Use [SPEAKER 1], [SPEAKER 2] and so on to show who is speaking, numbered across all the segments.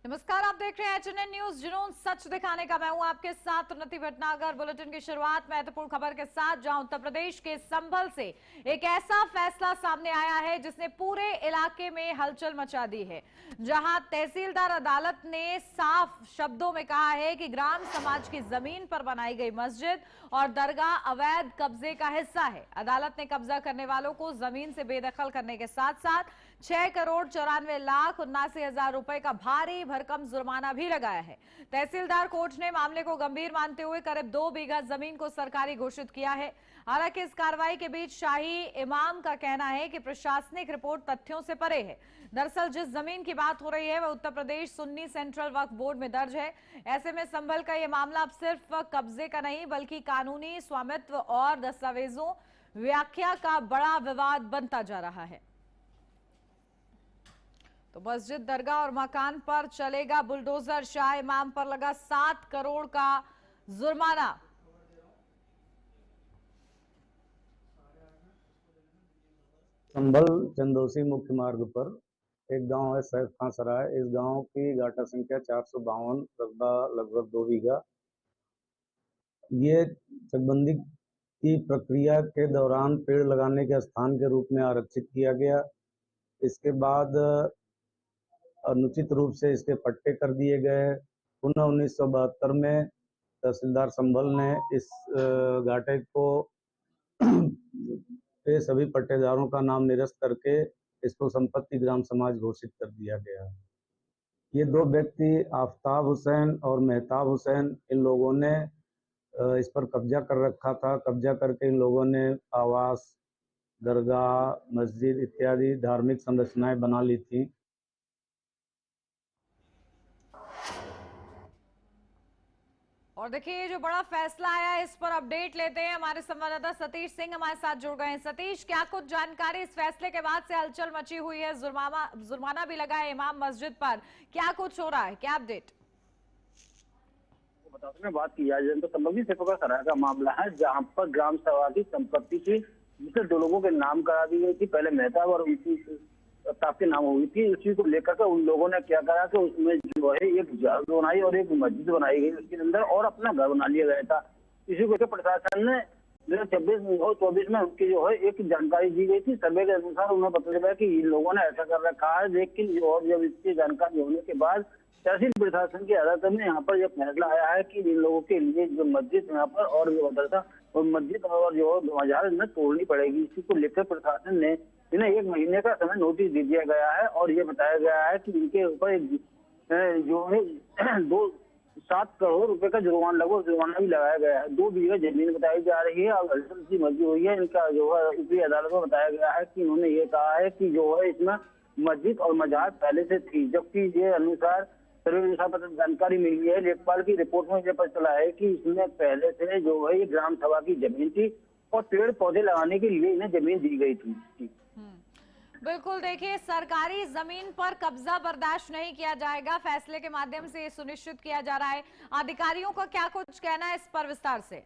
[SPEAKER 1] नमस्कार, आप देख रहे हैं HNN न्यूज, जुनून सच दिखाने का। मैं हूं आपके साथ उन्नति भटनागर। बुलेटिन की शुरुआत महत्वपूर्ण खबर के साथ, जहां उत्तर प्रदेश के संभल से एक ऐसा फैसला सामने आया है जिसने पूरे इलाके में हलचल मचा दी है। जहां तहसीलदार अदालत ने साफ शब्दों में कहा है कि ग्राम समाज की जमीन पर बनाई गई मस्जिद और दरगाह अवैध कब्जे का हिस्सा है। अदालत ने कब्जा करने वालों को जमीन से बेदखल करने के साथ साथ 6,94,79,000 रुपए का भारी भरकम जुर्माना भी लगाया है। तहसीलदार कोर्ट ने मामले को गंभीर मानते हुए करीब 2 बीघा जमीन को सरकारी घोषित किया है। हालांकि इस कार्रवाई के बीच शाही इमाम का कहना है कि प्रशासनिक रिपोर्ट तथ्यों से परे है। दरअसल जिस जमीन की बात हो रही है वह उत्तर प्रदेश सुन्नी सेंट्रल वक्फ बोर्ड में दर्ज है। ऐसे में संभल का यह मामला अब सिर्फ कब्जे का नहीं बल्कि कानूनी स्वामित्व और दस्तावेजों व्याख्या का बड़ा विवाद बनता जा रहा है। तो मस्जिद, दरगाह और मकान पर चलेगा बुलडोजर। शाह इमाम पर लगा 7 करोड़ का जुर्माना।
[SPEAKER 2] संभल चंदोसी मुख्य मार्ग पर एक गांव है सैफ खां सराय। इस गांव की गाटा संख्या 452, रकबा लगभग 2 बीघा। ये चकबंदी की प्रक्रिया के दौरान पेड़ लगाने के स्थान के रूप में आरक्षित किया गया। इसके बाद अनुचित रूप से इसके पट्टे कर दिए गए। पुनः 1972 में तहसीलदार संभल ने इस घाटे को के सभी पट्टेदारों का नाम निरस्त करके इसको संपत्ति ग्राम समाज घोषित कर दिया गया। ये 2 व्यक्ति आफ्ताब हुसैन और मेहताब हुसैन, इन लोगों ने इस पर कब्जा कर रखा था। कब्जा करके इन लोगों ने आवास, दरगाह, मस्जिद इत्यादि धार्मिक संरचनाएं बना ली थी।
[SPEAKER 1] और देखिए, ये जो बड़ा फैसला आया है इस पर अपडेट लेते हैं। हमारे संवाददाता सतीश सिंह हमारे साथ जुड़ गए हैं। सतीश, क्या कुछ जानकारी? इस फैसले के बाद से हलचल मची हुई है, जुर्माना भी लगा है इमाम मस्जिद पर, क्या कुछ हो रहा है, क्या अपडेट?
[SPEAKER 3] में बात की जाए तो संभवी सेवका सराय का मामला है, जहां पर ग्राम सभा की संपत्ति की जिसे 2 लोगों के नाम करा दी गई थी। पहले मेहताब और उनकी के नाम हुई थी। उसी को लेकर के उन लोगों ने क्या करा कि उसमें जो है एक जाल बनाई और एक मस्जिद बनाई गई उसके अंदर, और अपना घर बना लिया गया था। इसी को प्रशासन ने 2024 में उनकी जो है एक जानकारी दी गई थी। सर्वे के अनुसार उन्हें पता चला कि इन लोगों ने ऐसा कर रखा है। लेकिन जब इसकी जानकारी होने के बाद तहसील प्रशासन की अदालत में यहाँ पर यह फैसला आया है कि इन लोगों के लिए जो मस्जिद यहाँ पर और जो मदरसा और मस्जिद और जो मजार इन्हें तोड़नी पड़ेगी। इसी को लेकर प्रशासन ने इन्हें 1 महीने का समय नोटिस दे दिया गया है और ये बताया गया है कि इनके ऊपर जो है 7 करोड़ रुपए का जुर्माना भी लगाया गया है। 2 बीघा जमीन बताई जा रही है और हलचल सी मची हुई है। इनका जो है ऊपरी अदालत में बताया गया है कि उन्होंने ये कहा है कि जो है इसमें मस्जिद और मजार पहले से थी, जबकि ये अनुसार जानकारी मिली है। लेखपाल की रिपोर्ट में यह पता चला है कि इसमें पहले से जो है ये ग्राम सभा की जमीन थी और पेड़ पौधे लगाने के लिए इन्हें जमीन दी गई थी।
[SPEAKER 1] बिल्कुल, देखिए, सरकारी जमीन पर कब्जा बर्दाश्त नहीं किया जाएगा। फैसले के माध्यम से ये सुनिश्चित किया जा रहा है। अधिकारियों का क्या कुछ कहना है इस पर विस्तार से?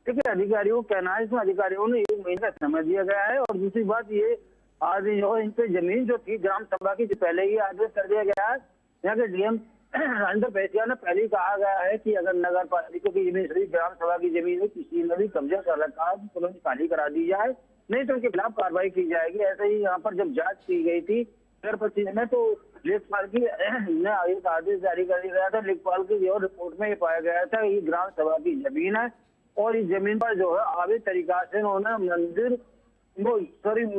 [SPEAKER 3] देखिए, अधिकारियों का कहना है इसमें अधिकारियों ने 1 महीना समय दिया गया है। और दूसरी बात ये, आज जो इन पे जमीन जो थी ग्राम सभा की, पहले ही आदेश कर दिया गया है। यहाँ के डीएम राजेंद्र पैसिया ने पहले ही कहा गया है कि अगर नगर पालिका की जमीन सभी ग्राम सभा की जमीन है, किसी ने भी कब्जा कर रखा है तो तुरंत खाली करा दी जाए, नहीं तो उनके खिलाफ कार्रवाई की जाएगी। ऐसे ही यहाँ पर जब जांच की गई थी 2025 में, तो लेखपाल की ने एक आदेश जारी कर दिया गया था। लेखपाल की जो रिपोर्ट में ये पाया गया था ये ग्राम सभा की जमीन है और इस जमीन पर जो है अवैध तरीका से उन्होंने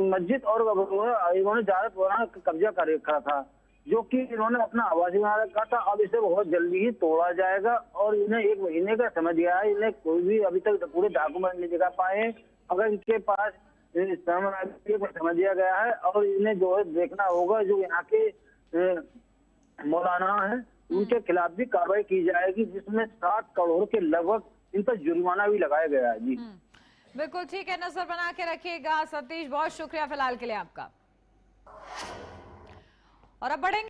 [SPEAKER 3] मस्जिद और इन्होंने जारत वगैरह कब्जा कर रखा था, जो कि इन्होंने अपना आवास बना रखा था। अब इसे बहुत जल्दी ही तोड़ा जाएगा और इन्हें 1 महीने का समय दिया है। इन्हें कोई भी अभी तक पूरे डॉक्यूमेंट नहीं दिखा पाए। अगर इनके पास समय दिया गया है और इन्हें जो है देखना होगा, जो यहाँ के मौलाना है उनके खिलाफ भी कार्रवाई की जाएगी, जिसमें 7 करोड़ के लगभग इन पर जुर्माना भी लगाया गया है। जी
[SPEAKER 1] बिल्कुल ठीक है, नजर बना के रखिएगा। सतीश, बहुत शुक्रिया फिलहाल के लिए आपका। और अब बढ़ेंगे